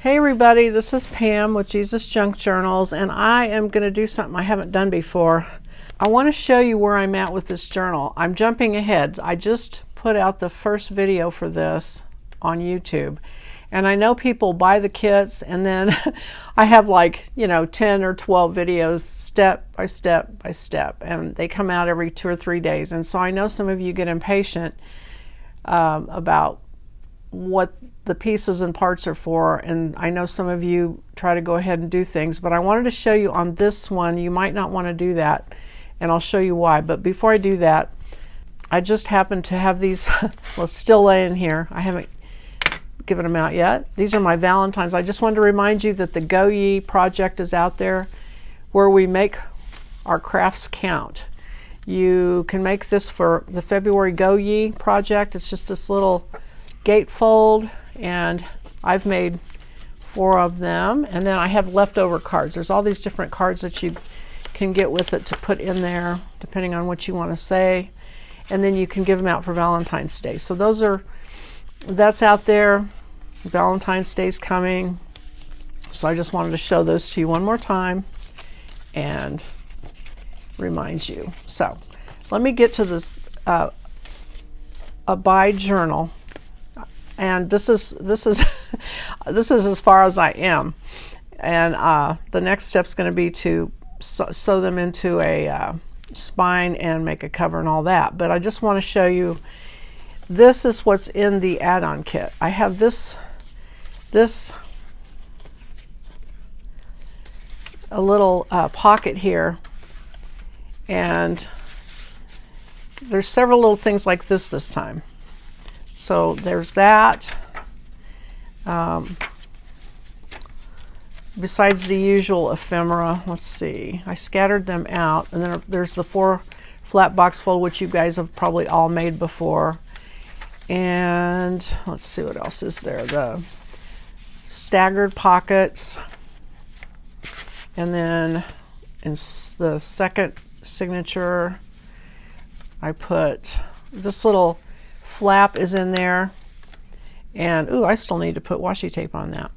Hey everybody, this is Pam with Jesusjunkjournals, and I am going to do something I haven't done before. I want to show you where I'm at with this journal. I'm jumping ahead. I just put out the first video for this on YouTube, and I know people buy the kits and then I have 10 or 12 videos step by step by step, and they come out every 2 or 3 days. And so I know some of you get impatient about what the pieces and parts are for, and I know some of you try to go ahead and do things, but I wanted to show you on this one you might not want to do that, and I'll show you why. But before I do that, I just happen to have these well, still laying here. I haven't given them out yet. These are my Valentines. I just wanted to remind you that the Go Ye project is out there, where we make our crafts count. You can make this for the February Go Ye project. It's just this little gatefold, and I've made 4 of them, and then I have leftover cards. There's all these different cards that you can get with it to put in there depending on what you want to say, and then you can give them out for Valentine's Day. So that's out there. Valentine's Day's coming, so I just wanted to show those to you one more time and remind you. So let me get to this a buy journal. And this is this is as far as I am, and the next step is going to be to sew them into a spine and make a cover and all that. But I just want to show you, this is what's in the add-on kit. I have this a little pocket here, and there's several little things like this time. So there's that. Besides the usual ephemera, let's see, I scattered them out, and then there's the 4 flat box fold, which you guys have probably all made before. And let's see what else is there. The staggered pockets, and then in the second signature I put this little flap is in there, and ooh, I still need to put washi tape on that.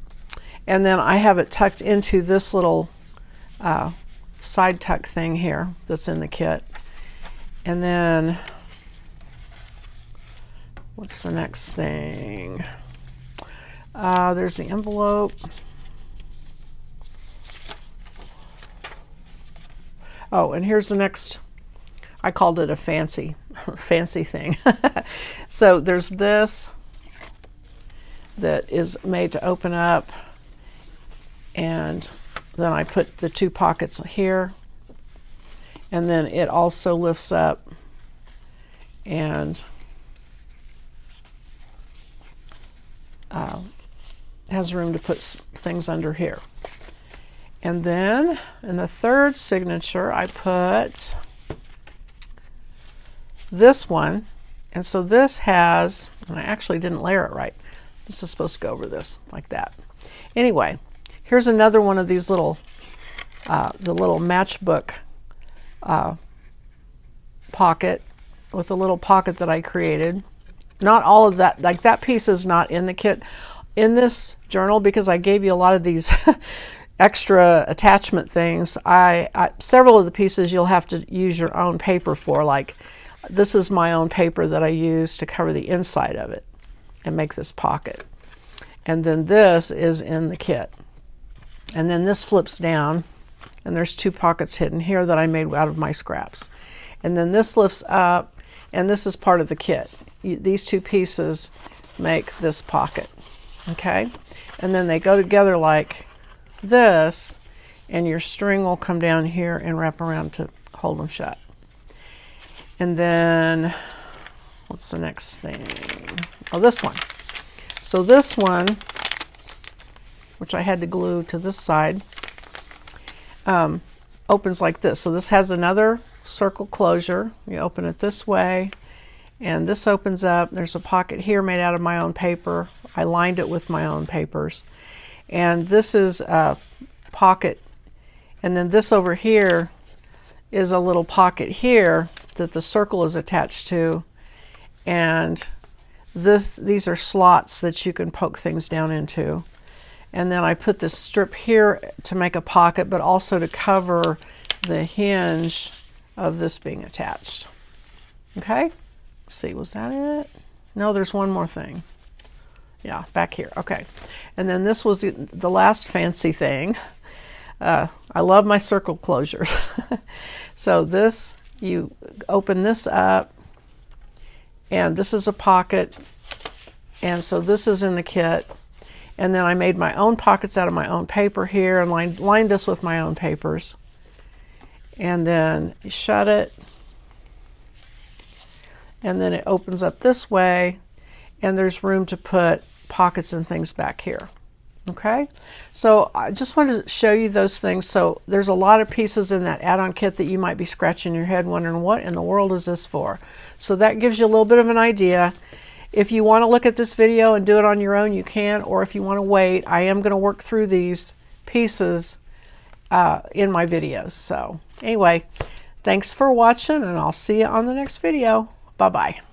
And then I have it tucked into this little side tuck thing here that's in the kit. And then what's the next thing? There's the envelope. Oh, and here's the next. I called it a fancy thing. So there's this that is made to open up, and then I put the 2 pockets here, and then it also lifts up and has room to put things under here. And then in the third signature I put this one, and so this has, and I actually didn't layer it right. This is supposed to go over this like that. Anyway, here's another one of these little, the little matchbook pocket, with a little pocket that I created. Not all of that, like that piece is not in the kit in this journal, because I gave you a lot of these extra attachment things. Several of the pieces you'll have to use your own paper for, like this is my own paper that I use to cover the inside of it and make this pocket. And then this is in the kit. And then this flips down, and there's 2 pockets hidden here that I made out of my scraps. And then this lifts up, and this is part of the kit. These 2 pieces make this pocket, okay? And then they go together like this, and your string will come down here and wrap around to hold them shut. And then what's the next thing? Oh, this one. So this one, which I had to glue to this side, opens like this. So this has another circle closure. You open it this way, and this opens up. There's a pocket here made out of my own paper. I lined it with my own papers. And this is a pocket, and then this over here is a little pocket here that the circle is attached to, and these are slots that you can poke things down into. And then I put this strip here to make a pocket, but also to cover the hinge of this being attached. Okay, let's see, was that it? No, there's one more thing. Yeah, back here. Okay, and then this was the last fancy thing. I love my circle closures. So this, you open this up, and this is a pocket, and so this is in the kit. And then I made my own pockets out of my own paper here and lined this with my own papers. And then you shut it, and then it opens up this way, and there's room to put pockets and things back here. Okay, so I just wanted to show you those things. So there's a lot of pieces in that add-on kit that you might be scratching your head wondering, what in the world is this for? So that gives you a little bit of an idea. If you want to look at this video and do it on your own, you can, or if you want to wait, I am going to work through these pieces in my videos. So anyway, thanks for watching, and I'll see you on the next video. Bye-bye.